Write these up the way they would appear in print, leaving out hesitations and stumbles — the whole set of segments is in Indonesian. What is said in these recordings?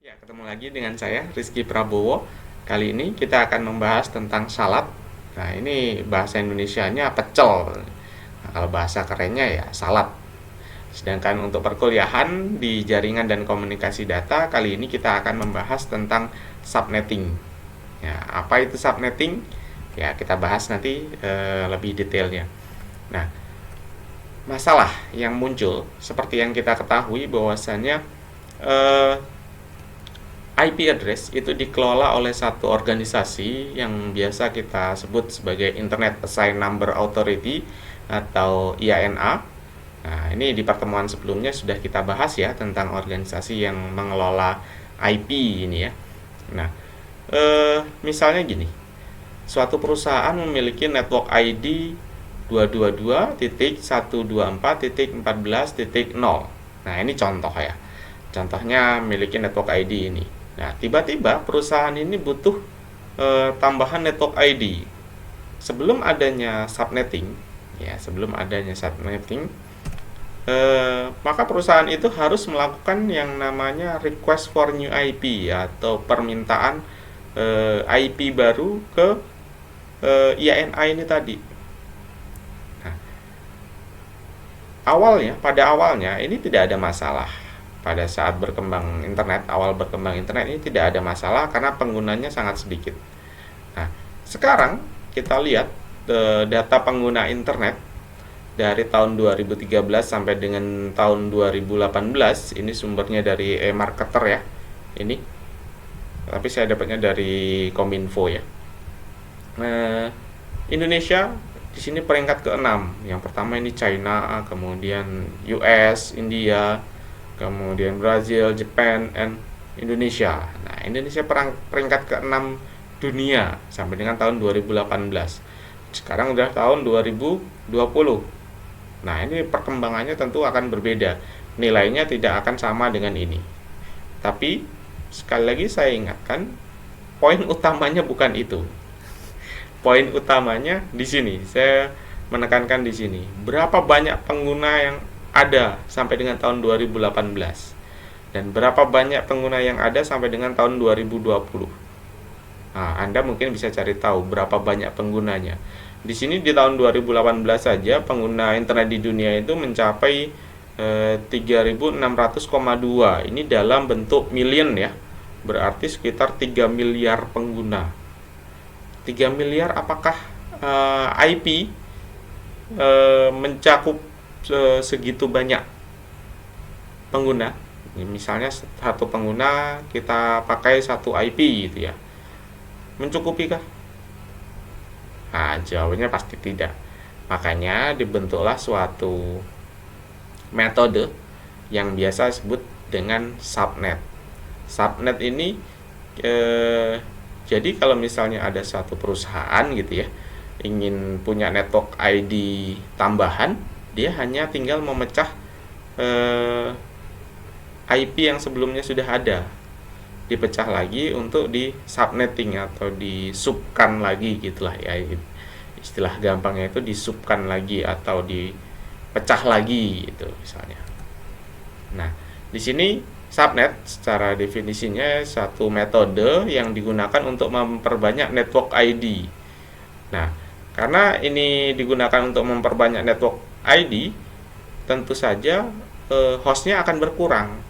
Ya, ketemu lagi dengan saya, Rizky Prabowo. Kali ini kita akan membahas tentang salad. Nah, ini bahasa Indonesianya pecel. Nah, kalau bahasa kerennya ya salad. Sedangkan untuk perkuliahan di jaringan dan komunikasi data, kali ini kita akan membahas tentang subnetting. Ya, apa itu subnetting? Ya, kita bahas nanti lebih detailnya. Nah, masalah yang muncul seperti yang kita ketahui bahwasannya eh, IP address itu dikelola oleh satu organisasi yang biasa kita sebut sebagai Internet Assigned Number Authority atau IANA. Nah, ini di pertemuan sebelumnya sudah kita bahas ya tentang organisasi yang mengelola IP ini ya. Nah, misalnya gini, suatu perusahaan memiliki network ID 222.124.14.0. Nah, ini contoh ya. Contohnya memiliki network ID ini. Nah, tiba-tiba perusahaan ini butuh tambahan network ID. Sebelum adanya subnetting, ya, sebelum adanya subnetting, maka perusahaan itu harus melakukan yang namanya request for new IP atau permintaan IP baru ke IANA ini tadi. Nah, pada awalnya ini tidak ada masalah. Pada saat awal berkembang internet ini tidak ada masalah karena penggunanya sangat sedikit. Nah, sekarang kita lihat data pengguna internet dari tahun 2013 sampai dengan tahun 2018. Ini sumbernya dari eMarketer ya. Ini. Tapi saya dapatnya dari Kominfo ya. Indonesia di sini peringkat ke-6. Yang pertama ini China, kemudian US, India, kemudian Brazil, Jepang, dan Indonesia. Nah, Indonesia peringkat ke-6 dunia sampai dengan tahun 2018. Sekarang udah tahun 2020. Nah, ini perkembangannya tentu akan berbeda. Nilainya tidak akan sama dengan ini. Tapi sekali lagi saya ingatkan, poin utamanya bukan itu. Poin utamanya di sini. Saya menekankan di sini. Berapa banyak pengguna yang ada sampai dengan tahun 2018 dan berapa banyak pengguna yang ada sampai dengan tahun 2020. Nah, Anda mungkin bisa cari tahu berapa banyak penggunanya. Di sini di tahun 2018 saja pengguna internet di dunia itu mencapai 3.600,2. Ini dalam bentuk million ya. Berarti sekitar 3 miliar pengguna. 3 miliar apakah IP mencakup segitu banyak pengguna? Misalnya satu pengguna kita pakai satu IP gitu ya. Mencukupikah? Nah, jawabannya pasti tidak. Makanya dibentuklah suatu metode yang biasa disebut dengan subnet. Subnet ini jadi kalau misalnya ada satu perusahaan gitu ya, ingin punya network ID tambahan, dia hanya tinggal memecah IP yang sebelumnya sudah ada, dipecah lagi untuk di subnetting atau disubkan lagi gitulah ya, istilah gampangnya itu disubkan lagi atau dipecah lagi gitu misalnya. Nah, di sini subnet secara definisinya satu metode yang digunakan untuk memperbanyak network ID. Nah, karena ini digunakan untuk memperbanyak network ID, tentu saja hostnya akan berkurang.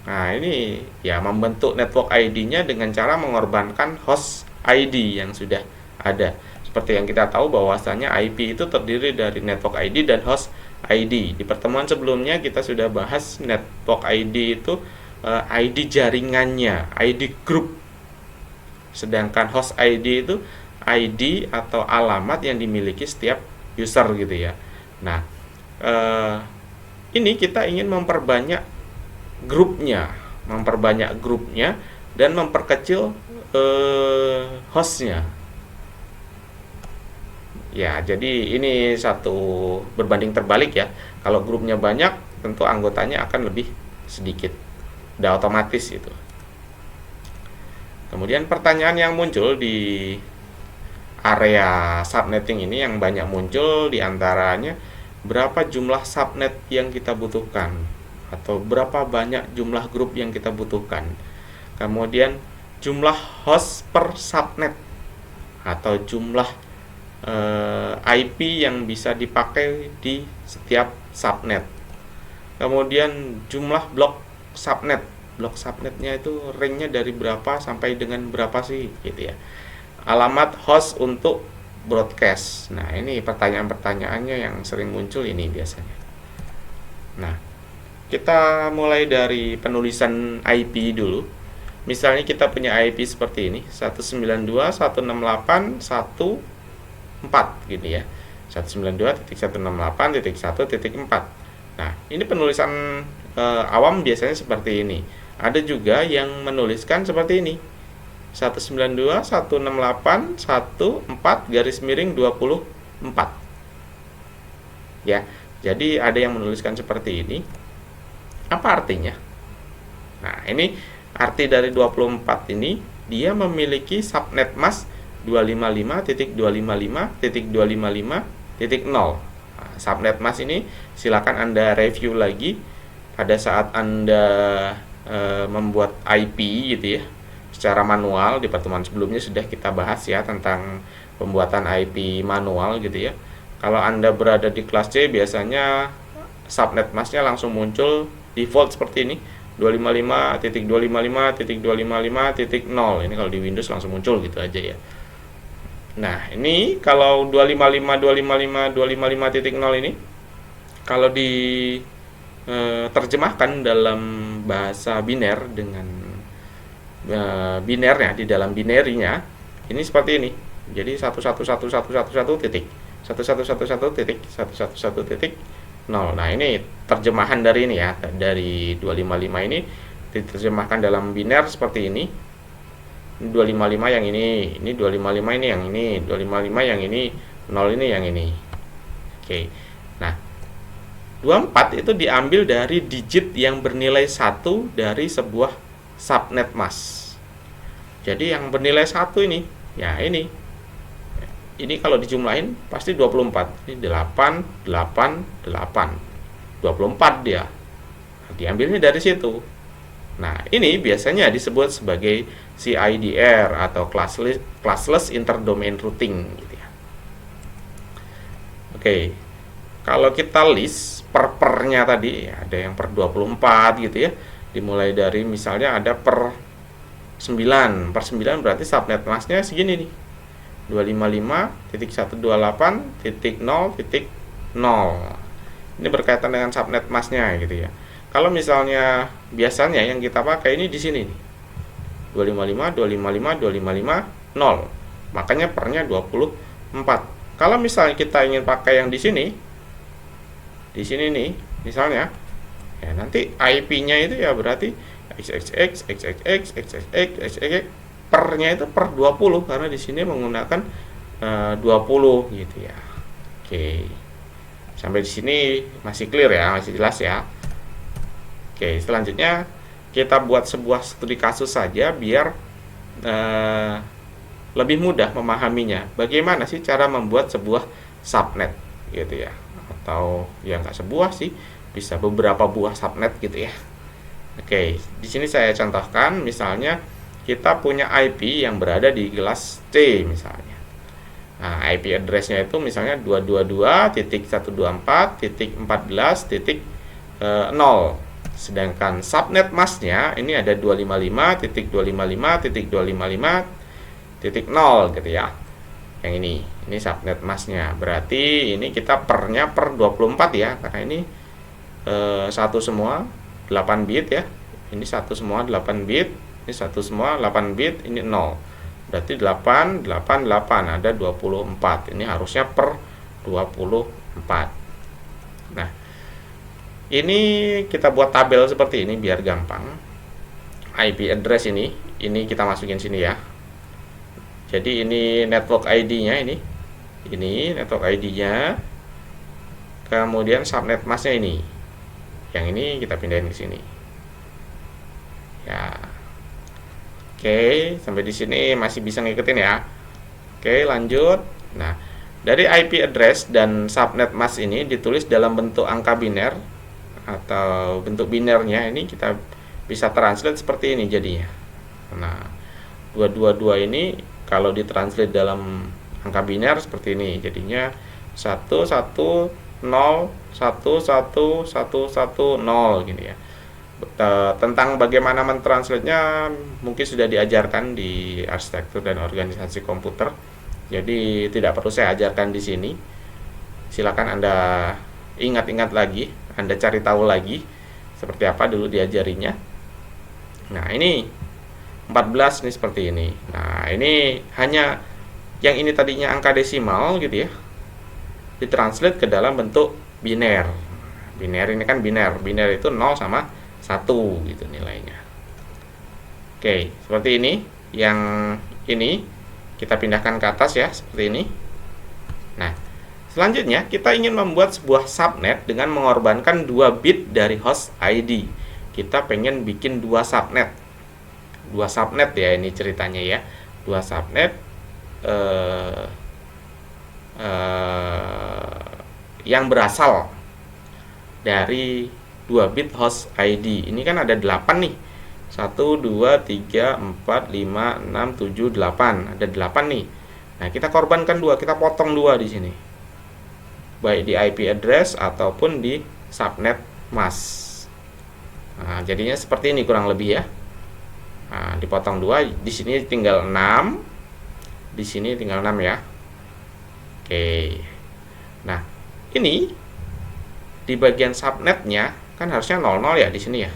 Nah, ini ya membentuk network ID-nya dengan cara mengorbankan host ID yang sudah ada. Seperti yang kita tahu bahwasanya IP itu terdiri dari network ID dan host ID. Di pertemuan sebelumnya kita sudah bahas network ID itu ID jaringannya, ID group. Sedangkan host ID itu ID atau alamat yang dimiliki setiap user gitu ya. Nah, ini kita ingin memperbanyak grupnya dan memperkecil hostnya. Ya, jadi ini satu berbanding terbalik ya. Kalau grupnya banyak, tentu anggotanya akan lebih sedikit. Udah otomatis itu. Kemudian pertanyaan yang muncul di area subnetting ini yang banyak muncul diantaranya, berapa jumlah subnet yang kita butuhkan atau berapa banyak jumlah grup yang kita butuhkan. kemudian jumlah host per subnet atau jumlah IP yang bisa dipakai di setiap subnet. Kemudian jumlah blok subnet. Blok subnetnya itu ringnya dari berapa sampai dengan berapa sih gitu ya. Alamat host untuk broadcast. Nah, ini pertanyaan-pertanyaannya yang sering muncul ini biasanya. Nah, kita mulai dari penulisan IP dulu. Misalnya kita punya IP seperti ini, 192.168.1.4 gitu ya. 192.168.1.4. Nah, ini penulisan awam biasanya seperti ini. Ada juga yang menuliskan seperti ini. 192.168.1.4 ya. Jadi ada yang menuliskan seperti ini. Apa artinya? Nah, ini arti dari 24 ini, dia memiliki subnet mask 255.255.255.0. Nah, subnet mask ini silakan Anda review lagi pada saat Anda membuat IP gitu ya. Secara manual, di pertemuan sebelumnya sudah kita bahas ya tentang pembuatan IP manual gitu ya. Kalau Anda berada di kelas C, biasanya subnet masknya langsung muncul default seperti ini, 255.255.255.0. Ini kalau di Windows langsung muncul gitu aja ya. Nah, ini kalau 255.255.255.0 ini kalau terjemahkan dalam bahasa biner dengan binernya, di dalam binerinya ini seperti ini. Jadi 1111111 titik 11111 titik 0. Nah, ini terjemahan dari ini ya, dari 255 ini diterjemahkan dalam biner seperti ini. 255 yang ini 255 ini yang ini, 255 yang ini, 0 ini yang ini. Oke. Nah, 24 itu diambil dari digit yang bernilai 1 dari sebuah subnet mask. Jadi yang bernilai 1 ini, ya ini kalau dijumlahin pasti 24. Ini 8, 8, 8. 24 dia. Nah, diambilnya dari situ. Nah, ini biasanya disebut sebagai CIDR atau classless interdomain routing gitu ya. Oke. Kalau kita list per-pernya tadi, ya, ada yang per 24 gitu ya. Dimulai dari misalnya ada per 9. Per 9 berarti subnet masknya segini nih. 255.128.0.0. Ini berkaitan dengan subnet masknya gitu ya. Kalau misalnya biasanya yang kita pakai ini di sini nih. 255.255.255.0. Makanya pernya 24. Kalau misalnya kita ingin pakai yang di sini nih, misalnya ya nanti IP-nya itu ya berarti xxx xxx xxx xxx pernya itu per 20 karena di sini menggunakan 20 gitu ya. Oke. Sampai di sini masih clear ya, masih jelas ya. Oke, selanjutnya kita buat sebuah studi kasus saja biar lebih mudah memahaminya. Bagaimana sih cara membuat sebuah subnet gitu ya. Atau ya nggak sebuah sih, bisa beberapa buah subnet gitu ya. Oke, di sini saya contohkan misalnya kita punya IP yang berada di kelas C misalnya. Nah, IP address-nya itu misalnya 222.124.14.0. Sedangkan subnet mask-nya ini ada 255.255.255.0 gitu ya. Yang ini subnet mask-nya. Berarti ini kita pernya per 24 ya, karena ini satu semua 8 bit ya. Ini satu semua 8 bit. Ini satu semua 8 bit, ini 0. Berarti 8, 8, 8, ada 24. Ini harusnya per 24. Nah, ini kita buat tabel seperti ini biar gampang. IP address ini kita masukin sini ya. Jadi ini network ID-nya ini. Ini network ID-nya. Kemudian subnet mask-nya ini. Yang ini kita pindahin ke sini. Ya. Oke, sampai di sini masih bisa ngikutin ya. Oke, lanjut. Nah, dari IP address dan subnet mask ini ditulis dalam bentuk angka biner atau bentuk binernya, ini kita bisa translate seperti ini jadinya. Nah, 222 ini kalau ditranslate dalam angka biner seperti ini, jadinya 110111110 gini ya. Tentang bagaimana mentranslate-nya mungkin sudah diajarkan di arsitektur dan organisasi komputer. Jadi tidak perlu saya ajarkan di sini. Silakan Anda ingat-ingat lagi, Anda cari tahu lagi seperti apa dulu diajarinya. Nah, ini 14 nih seperti ini. Nah, ini hanya yang ini tadinya angka desimal gitu ya, ditranslate ke dalam bentuk biner. Biner ini kan biner. Biner itu 0 sama 1 gitu nilainya. Oke, seperti ini. Yang ini kita pindahkan ke atas ya, seperti ini. Nah, selanjutnya kita ingin membuat sebuah subnet dengan mengorbankan 2 bit dari host ID. Kita pengen bikin 2 subnet. 2 subnet ya ini ceritanya ya. 2 subnet yang berasal dari 2 bit host ID. Ini kan ada 8 nih. 1, 2, 3, 4, 5, 6, 7, 8. Ada 8 nih. Nah, kita korbankan 2, kita potong 2 di sini. Baik di IP address ataupun di subnet mask. Nah, jadinya seperti ini kurang lebih ya. Nah, dipotong 2, di sini tinggal 6. Di sini tinggal 6 ya. Oke. Nah, ini di bagian subnetnya kan harusnya 00 ya di sini ya.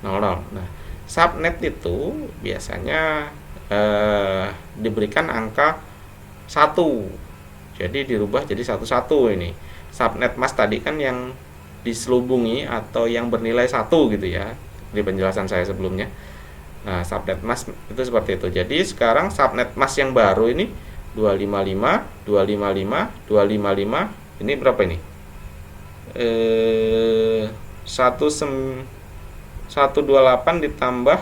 00. Nah, subnet itu biasanya diberikan angka 1. Jadi dirubah jadi 11 ini. Subnet mask tadi kan yang diselubungi atau yang bernilai 1 gitu ya. Di penjelasan saya sebelumnya. Nah, subnet mask itu seperti itu. Jadi sekarang subnet mask yang baru ini 255, 255, 255. Ini berapa ini? 128 ditambah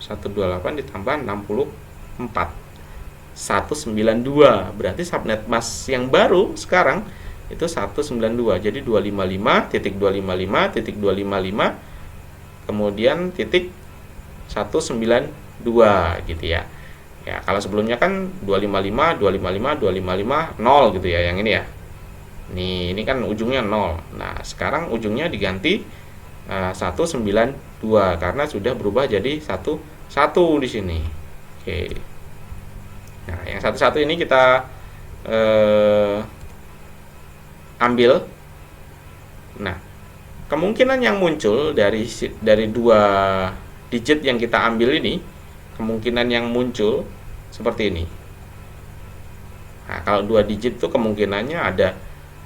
64 192. Berarti subnet mask yang baru sekarang itu 192. Jadi 255.255.255 kemudian titik 192 gitu ya. Ya, kalau sebelumnya kan 255 255 255 0 gitu ya yang ini ya. Ini kan ujungnya 0. Nah, sekarang ujungnya diganti 192 karena sudah berubah jadi 11 di sini. Oke. Nah, yang 11 ini kita ambil. Nah, kemungkinan yang muncul dari 2 digit yang kita ambil ini, kemungkinan yang muncul seperti ini. Nah, kalau 2 digit itu kemungkinannya ada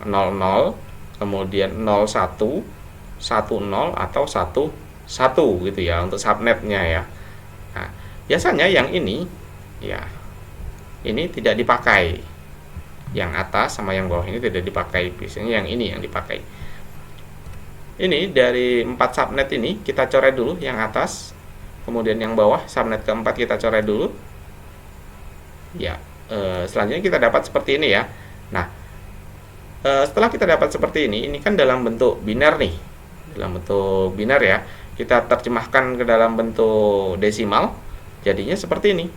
00, kemudian 01, 10 atau 11 gitu ya untuk subnetnya ya. Nah, biasanya yang ini ya, ini tidak dipakai. Yang atas sama yang bawah ini tidak dipakai. Biasanya yang ini yang dipakai. Ini dari 4 subnet ini kita coret dulu yang atas, kemudian yang bawah subnet keempat kita coret dulu. Ya, selanjutnya kita dapat seperti ini ya. Nah, setelah kita dapat seperti ini kan dalam bentuk biner nih, dalam bentuk biner ya. Kita terjemahkan ke dalam bentuk desimal, jadinya seperti ini.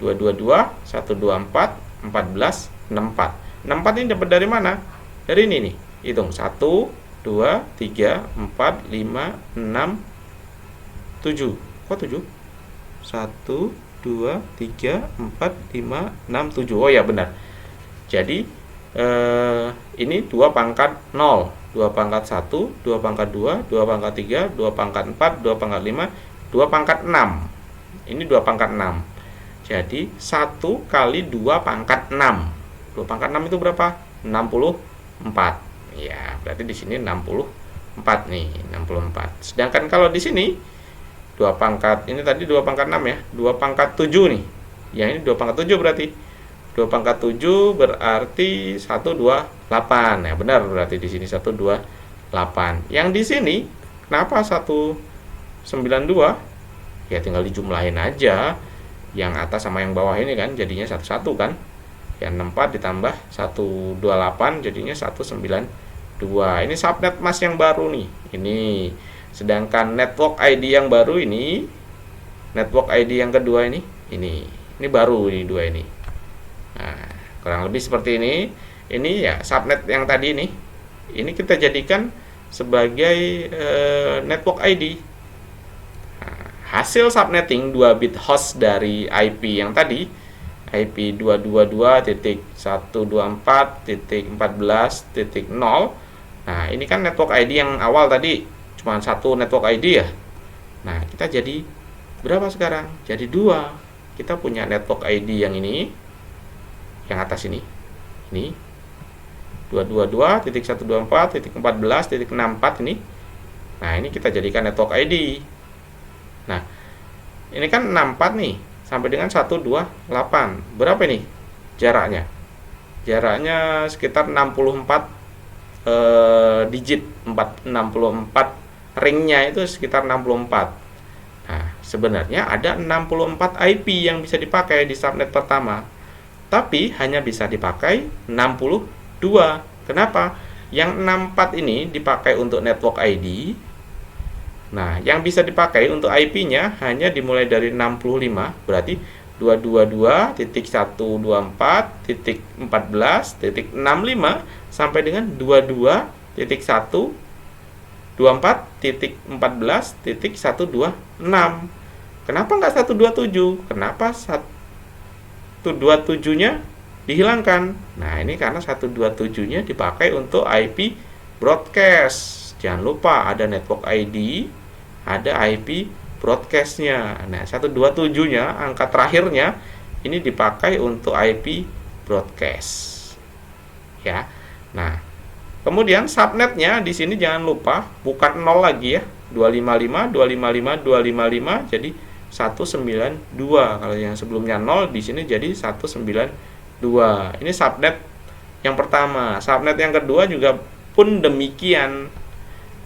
222, 124, 14, 64. 64 ini dapat dari mana? Dari ini nih. Hitung 1, 2, 3, 4, 5, 6, 7. Kok 7? 1, 2, 3, 4, 5, 6, 7. Oh ya benar. Jadi ini 2 pangkat 0, 2 pangkat 1, 2 pangkat 2, 2 pangkat 3, 2 pangkat 4, 2 pangkat 5, 2 pangkat 6. Ini 2 pangkat 6. Jadi 1 kali 2 pangkat 6. 2 pangkat 6 itu berapa? 64. Ya, berarti di sini 64 nih, 64. Sedangkan kalau di sini 2 pangkat, ini tadi 2 pangkat 6 ya, 2 pangkat 7 nih. Yang ini 2 pangkat 7 berarti. 2 pangkat 7 berarti 128. Ya, benar berarti di sini 128. Yang di sini kenapa 192? Ya tinggal dijumlahin aja. Yang atas sama yang bawah ini kan jadinya 11 kan. Yang 64 ditambah 128 jadinya 192. Ini subnet mask yang baru nih. Ini Sedangkan network ID yang baru ini, network ID yang kedua ini baru ini dua ini. Nah, kurang lebih seperti ini. Ini ya subnet yang tadi ini kita jadikan sebagai network ID. Nah, hasil subnetting 2 bit host dari IP yang tadi, IP 222.124.14.0. Nah, ini kan network ID yang awal tadi cuma satu network ID ya. Nah, kita jadi berapa sekarang? Jadi 2. Kita punya network ID yang ini, yang atas ini 222.124.14.64 ini. Nah, ini kita jadikan network ID. Nah, ini kan 64 nih sampai dengan 128. Berapa ini jaraknya? Jaraknya sekitar 64 digit, 64 ringnya itu sekitar 64. Nah, sebenarnya ada 64 IP yang bisa dipakai di subnet pertama, tapi hanya bisa dipakai 62. Kenapa? Yang 64 ini dipakai untuk network ID. Nah, yang bisa dipakai untuk IP-nya hanya dimulai dari 65, berarti 222.124.14.65 sampai dengan 22.124.14.126. Kenapa nggak 127? Kenapa 127-nya dihilangkan? Nah, ini karena 127-nya dipakai untuk IP broadcast. Jangan lupa ada network ID, ada IP broadcast-nya. Nah, 127-nya, angka terakhirnya ini dipakai untuk IP broadcast. Ya. Nah, kemudian subnetnya di sini jangan lupa bukan 0 lagi ya. 255 255 255 jadi 192. Kalau yang sebelumnya 0 di sini jadi 192. Ini subnet yang pertama. Subnet yang kedua juga pun demikian.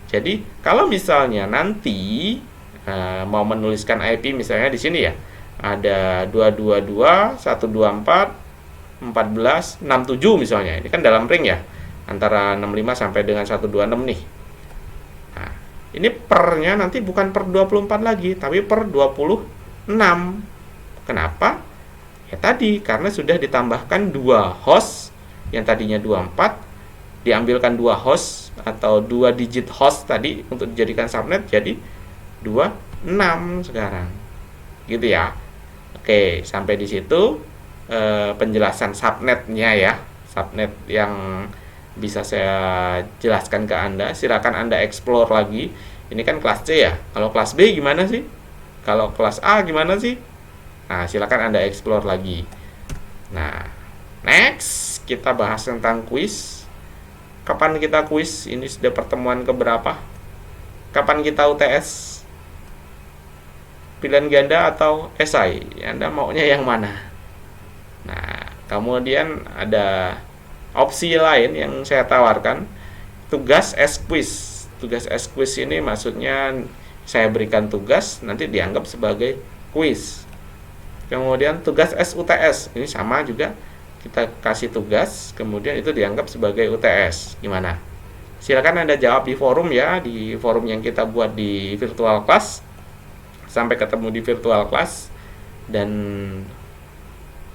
Jadi kalau misalnya nanti mau menuliskan IP misalnya di sini ya, ada 222.124.14.67 misalnya. Ini kan dalam ring ya, antara 65 sampai dengan 126 nih. Nah, ini pernya nanti bukan per 24 lagi, tapi per 26. Kenapa? Ya tadi, karena sudah ditambahkan 2 host yang tadinya 24, diambilkan 2 host atau 2 digit host tadi untuk dijadikan subnet, jadi 26 sekarang. Gitu ya. Oke, sampai di situ penjelasan subnetnya ya. Subnet yang bisa saya jelaskan ke Anda. Silakan Anda explore lagi. Ini kan kelas C ya. Kalau kelas B gimana sih? Kalau kelas A gimana sih? Nah, silakan Anda explore lagi. Nah, next kita bahas tentang kuis. Kapan kita kuis? Ini sudah pertemuan keberapa? Kapan kita UTS? Pilihan ganda atau esai? Anda maunya yang mana? Nah, kemudian ada opsi lain yang saya tawarkan, tugas S quiz. Tugas S quiz ini maksudnya saya berikan tugas, nanti dianggap sebagai kuis. Kemudian tugas SUTS, ini sama juga, kita kasih tugas, kemudian itu dianggap sebagai UTS. Gimana? Silakan Anda jawab di forum ya, di forum yang kita buat di virtual class. Sampai ketemu di virtual class. Dan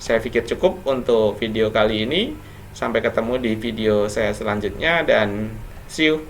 saya pikir cukup untuk video kali ini. Sampai ketemu di video saya selanjutnya dan see you.